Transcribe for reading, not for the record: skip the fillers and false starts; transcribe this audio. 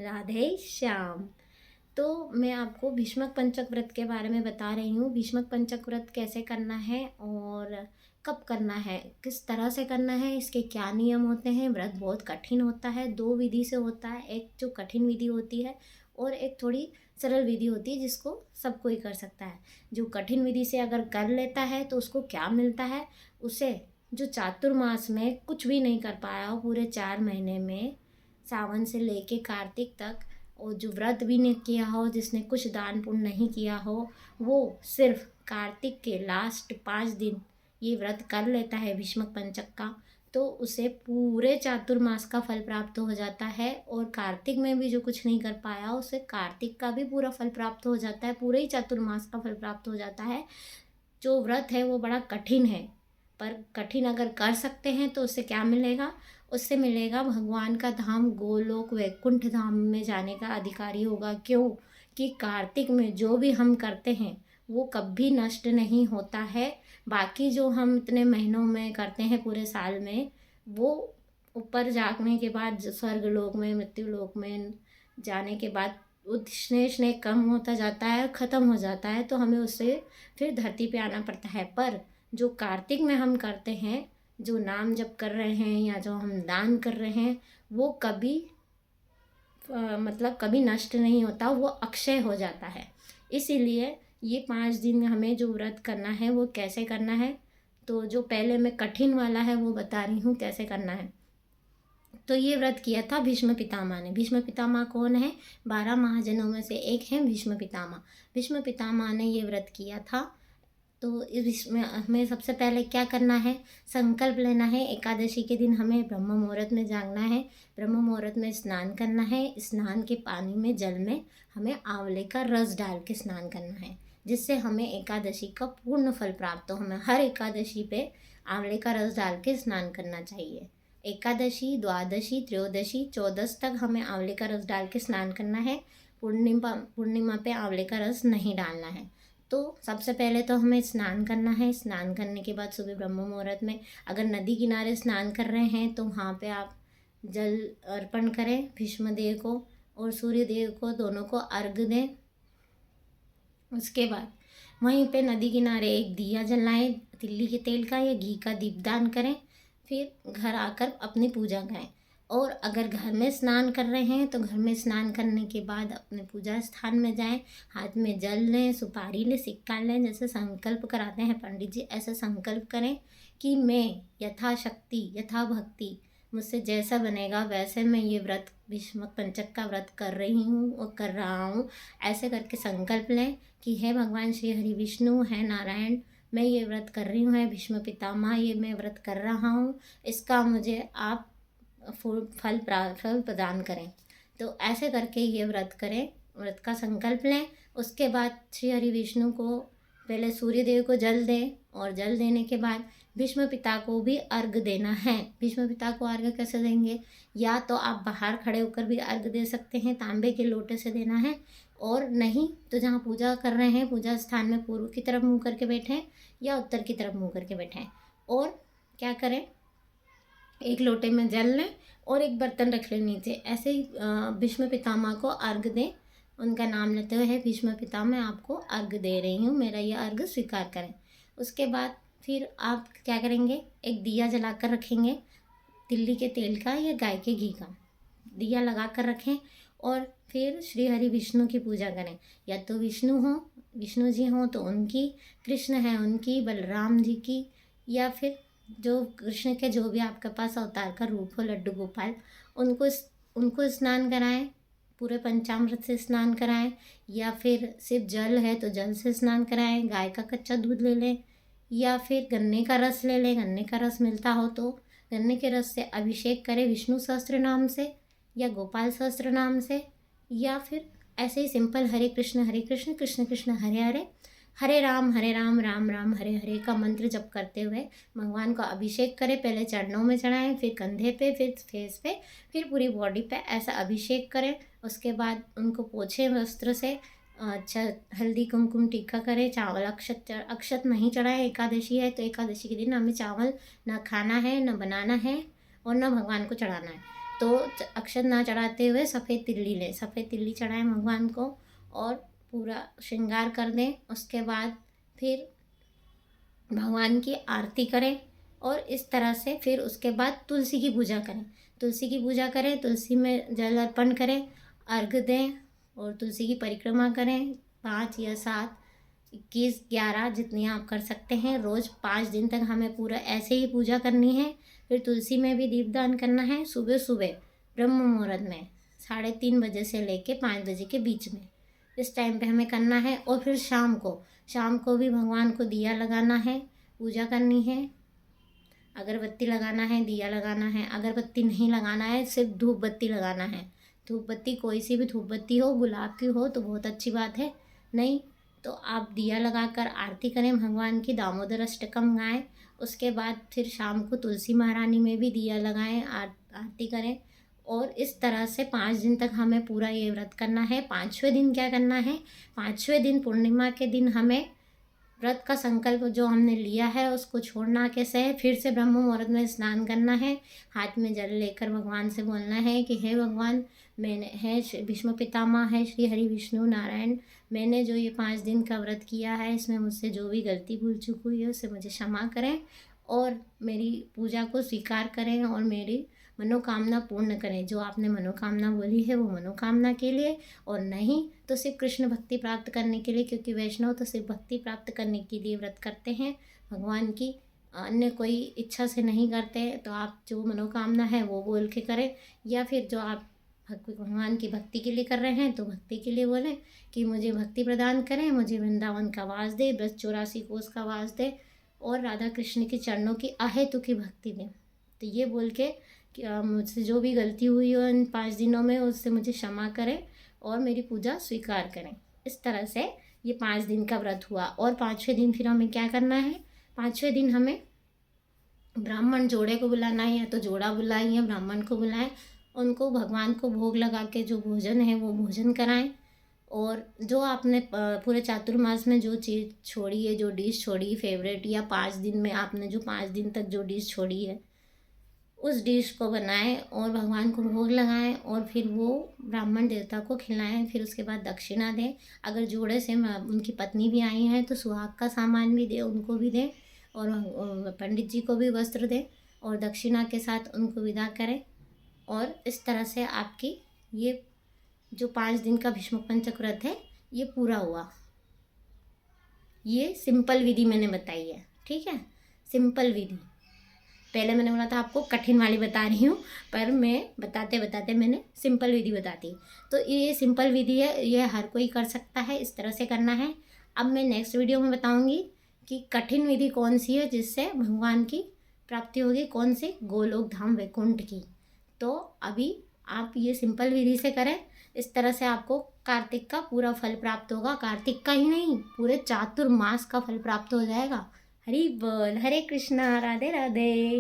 राधे श्याम। तो मैं आपको भीष्मक पंचक व्रत के बारे में बता रही हूँ। भीष्मक पंचक व्रत कैसे करना है और कब करना है, किस तरह से करना है, इसके क्या नियम होते हैं। व्रत बहुत कठिन होता है, दो विधि से होता है। एक जो कठिन विधि होती है और एक थोड़ी सरल विधि होती है जिसको सब कोई कर सकता है। जो कठिन विधि से अगर कर लेता है तो उसको क्या मिलता है, उसे जो चातुर्मास में कुछ भी नहीं कर पाया हो पूरे 4 महीने में, सावन से लेके कार्तिक तक, और जो व्रत भी नहीं किया हो, जिसने कुछ दान पुण्य नहीं किया हो, वो सिर्फ कार्तिक के लास्ट 5 दिन ये व्रत कर लेता है भीष्मक पंचक का, तो उसे पूरे चातुर्मास का फल प्राप्त हो जाता है। और कार्तिक में भी जो कुछ नहीं कर पाया उसे कार्तिक का भी पूरा फल प्राप्त हो जाता है, पूरे ही चातुर्मास का फल प्राप्त हो जाता है। जो व्रत है वो बड़ा कठिन है, पर कठिन अगर कर सकते हैं तो उससे क्या मिलेगा, उससे मिलेगा भगवान का धाम गोलोक वैकुंठ धाम में जाने का अधिकारी होगा। क्यों कि कार्तिक में जो भी हम करते हैं वो कभी नष्ट नहीं होता है। बाकी जो हम इतने महीनों में करते हैं पूरे साल में, वो ऊपर जाने के बाद स्वर्ग लोक में, मृत्यु लोक में जाने के बाद वो स्नेह स्नेह कम होता जाता है, ख़त्म हो जाता है, तो हमें उससे फिर धरती पे आना पड़ता है। पर जो कार्तिक में हम करते हैं, जो नाम जप कर रहे हैं या जो हम दान कर रहे हैं, वो कभी मतलब कभी नष्ट नहीं होता, वो अक्षय हो जाता है। इसीलिए ये 5 दिन हमें जो व्रत करना है वो कैसे करना है, तो जो पहले मैं कठिन वाला है वो बता रही हूँ कैसे करना है। तो ये व्रत किया था भीष्म पितामह ने। भीष्म पितामह कौन है? 12 महाजनों में से एक है भीष्म पितामह। भीष्म पितामह ने ये व्रत किया था। तो इसमें हमें सबसे पहले क्या करना है, संकल्प लेना है। एकादशी के दिन हमें ब्रह्म मुहूर्त में जागना है, ब्रह्म मुहूर्त में स्नान करना है। स्नान के पानी में, जल में हमें आंवले का रस डाल के स्नान करना है, जिससे हमें एकादशी का पूर्ण फल प्राप्त हो। हमें हर एकादशी पे आंवले का रस डाल के स्नान करना चाहिए। एकादशी, द्वादशी, त्रयोदशी, 14 तक हमें आंवले का रस डाल के स्नान करना है। पूर्णिमा पूर्णिमा पे आंवले का रस नहीं डालना है। तो सबसे पहले तो हमें स्नान करना है। स्नान करने के बाद सुबह ब्रह्म मुहूर्त में अगर नदी किनारे स्नान कर रहे हैं तो वहाँ पे आप जल अर्पण करें भीष्म देव को और सूर्य देव को, दोनों को अर्घ दें। उसके बाद वहीं पे नदी किनारे एक दिया जलाएं, तिल्ली के तेल का या घी का दीपदान करें। फिर घर आकर अपनी पूजा करें। और अगर घर में स्नान कर रहे हैं तो घर में स्नान करने के बाद अपने पूजा स्थान में जाएं, हाथ में जल लें, सुपारी लें, सिक्का लें। जैसे संकल्प कराते हैं पंडित जी, ऐसा संकल्प करें कि मैं यथाशक्ति, यथा भक्ति, मुझसे जैसा बनेगा वैसे मैं ये व्रत, भीष्मक पंचक का व्रत कर रही हूँ और कर रहा हूँ। ऐसे करके संकल्प लें कि हे भगवान श्री हरि विष्णु, है नारायण, मैं ये व्रत कर रही हूँ, है भीष्म पितामह, ये मैं व्रत कर रहा हूँ, इसका मुझे आप फल प्रदान करें। तो ऐसे करके ये व्रत करें, व्रत का संकल्प लें। उसके बाद श्री हरि विष्णु को पहले सूर्य देव को जल दें, और जल देने के बाद भीष्म पिता को भी अर्घ देना है। भीष्म पिता को अर्घ कैसे देंगे? या तो आप बाहर खड़े होकर भी अर्घ दे सकते हैं, तांबे के लोटे से देना है, और नहीं तो जहाँ पूजा कर रहे हैं पूजा स्थान में पूर्व की तरफ मुँह करके बैठें या उत्तर की तरफ मुँह करके बैठें। और क्या करें, एक लोटे में जल लें और एक बर्तन रख लें नीचे। ऐसे ही भीष्म पितामह को अर्घ दें, उनका नाम लेते हुए, है भीष्म पितामह मैं आपको अर्घ दे रही हूँ, मेरा यह अर्घ स्वीकार करें। उसके बाद फिर आप क्या करेंगे, एक दिया जला कर रखेंगे, तिल्ली के तेल का या गाय के घी का दिया लगा कर रखें। और फिर श्री हरि विष्णु की पूजा करें। या तो विष्णु जी हों तो उनकी, कृष्ण है उनकी, बलराम जी की, या फिर जो कृष्ण के जो भी आपके पास अवतार का रूप हो, लड्डू गोपाल, उनको स्नान कराएं, पूरे पंचामृत से स्नान कराएं। या फिर सिर्फ जल है तो जल से स्नान कराएं, गाय का कच्चा दूध ले लें, या फिर गन्ने का रस ले लें, गन्ने का रस मिलता हो तो गन्ने के रस से अभिषेक करें विष्णु सहस्त्र नाम से या गोपाल सहस्त्र नाम से। या फिर ऐसे ही सिंपल हरे कृष्ण कृष्ण कृष्ण हरे हरे, हरे राम राम राम हरे हरे का मंत्र जप करते हुए भगवान को अभिषेक करें। पहले चरणों में चढ़ाएं, फिर कंधे पे, फिर फेस पे, फिर पूरी बॉडी पे ऐसा अभिषेक करें। उसके बाद उनको पोछें वस्त्र से, अच्छा हल्दी कुमकुम टीका करें। चावल अक्षत नहीं चढ़ाएं, एकादशी है तो एकादशी के दिन हमें चावल ना खाना है, ना बनाना है और ना भगवान को चढ़ाना है। तो अक्षत ना चढ़ाते हुए सफ़ेद तिल्ली लें, सफ़ेद तिल्ली चढ़ाएं भगवान को और पूरा श्रृंगार कर दें। उसके बाद फिर भगवान की आरती करें और इस तरह से फिर उसके बाद तुलसी की पूजा करें। तुलसी की पूजा करें, तुलसी में जल अर्पण करें, अर्घ दें और तुलसी की परिक्रमा करें 5 या 7, 21, 11 जितनी आप कर सकते हैं। रोज़ 5 दिन तक हमें पूरा ऐसे ही पूजा करनी है। फिर तुलसी में भी दीपदान करना है सुबह सुबह ब्रह्म मुहूर्त में 3:30 बजे से लेके 5 बजे के बीच में, इस टाइम पे हमें करना है। और फिर शाम को भी भगवान को दिया लगाना है, पूजा करनी है, अगरबत्ती लगाना है, दिया लगाना है। अगरबत्ती नहीं लगाना है, सिर्फ धूप बत्ती लगाना है। धूप बत्ती कोई सी भी धूप बत्ती हो, गुलाब की हो तो बहुत अच्छी बात है, नहीं तो आप दिया लगाकर आरती करें, भगवान की दामोदर अष्टकम गाएं। उसके बाद फिर शाम को तुलसी महारानी में भी दिया लगाएं, आरती करें। और इस तरह से 5 दिन तक हमें पूरा ये व्रत करना है। 5वें दिन क्या करना है, 5वें दिन पूर्णिमा के दिन हमें व्रत का संकल्प जो हमने लिया है उसको छोड़ना कैसे है, फिर से ब्रह्म मुहूर्त में स्नान करना है। हाथ में जल लेकर भगवान से बोलना है कि हे भगवान, मैंने है भीष्म पितामह है श्री हरि विष्णु नारायण, मैंने जो ये 5 दिन का व्रत किया है इसमें मुझसे जो भी गलती भूल चूक हुई है उसे मुझे क्षमा करें और मेरी पूजा को स्वीकार करें और मेरी मनोकामना पूर्ण करें। जो आपने मनोकामना बोली है वो मनोकामना के लिए, और नहीं तो सिर्फ कृष्ण भक्ति प्राप्त करने के लिए, क्योंकि वैष्णव तो सिर्फ भक्ति प्राप्त करने के लिए व्रत करते हैं, भगवान की अन्य कोई इच्छा से नहीं करते। तो आप जो मनोकामना है वो बोल के करें, या फिर जो आप भगवान की भक्ति के लिए कर रहे हैं तो भक्ति के लिए बोलें कि मुझे भक्ति प्रदान करें, मुझे वृंदावन का वास दे, ब्रज 84 कोस का वास दे और राधा कृष्ण के चरणों की अहेतु की भक्ति दें। तो ये बोल के कि मुझसे जो भी गलती हुई हो इन 5 दिनों में उससे मुझे क्षमा करें और मेरी पूजा स्वीकार करें। इस तरह से ये 5 दिन का व्रत हुआ। और 5वें दिन फिर हमें क्या करना है, 5वें दिन हमें ब्राह्मण जोड़े को बुलाना है, या तो जोड़ा बुलाएं या ब्राह्मण को बुलाएं, उनको भगवान को भोग लगा के जो भोजन है वो भोजन कराएं। और जो आपने पूरे चातुर्मास में जो चीज़ छोड़ी है, जो डिश छोड़ी फेवरेट, या 5 दिन में आपने जो 5 दिन तक जो डिश छोड़ी है उस डिश को बनाएं और भगवान को भोग लगाएं और फिर वो ब्राह्मण देवता को खिलाएं। फिर उसके बाद दक्षिणा दें। अगर जोड़े से उनकी पत्नी भी आई हैं तो सुहाग का सामान भी दें, उनको भी दें, और पंडित जी को भी वस्त्र दें और दक्षिणा के साथ उनको विदा करें। और इस तरह से आपकी ये जो 5 दिन का भीष्म पंचक व्रत है ये पूरा हुआ। ये सिंपल विधि मैंने बताई है, ठीक है, सिंपल विधि। पहले मैंने बोला था आपको कठिन वाली बता रही हूँ, पर मैं बताते बताते मैंने सिंपल विधि बता दी। तो ये सिंपल विधि है, ये हर कोई कर सकता है, इस तरह से करना है। अब मैं नेक्स्ट वीडियो में बताऊँगी कि कठिन विधि कौन सी है जिससे भगवान की प्राप्ति होगी, कौन सी, गोलोक धाम वैकुंठ की। तो अभी आप ये सिंपल विधि से करें, इस तरह से आपको कार्तिक का पूरा फल प्राप्त होगा। कार्तिक का ही नहीं, पूरे चातुर्मास का फल प्राप्त हो जाएगा। हरि बोल, हरे कृष्णा, राधे राधे।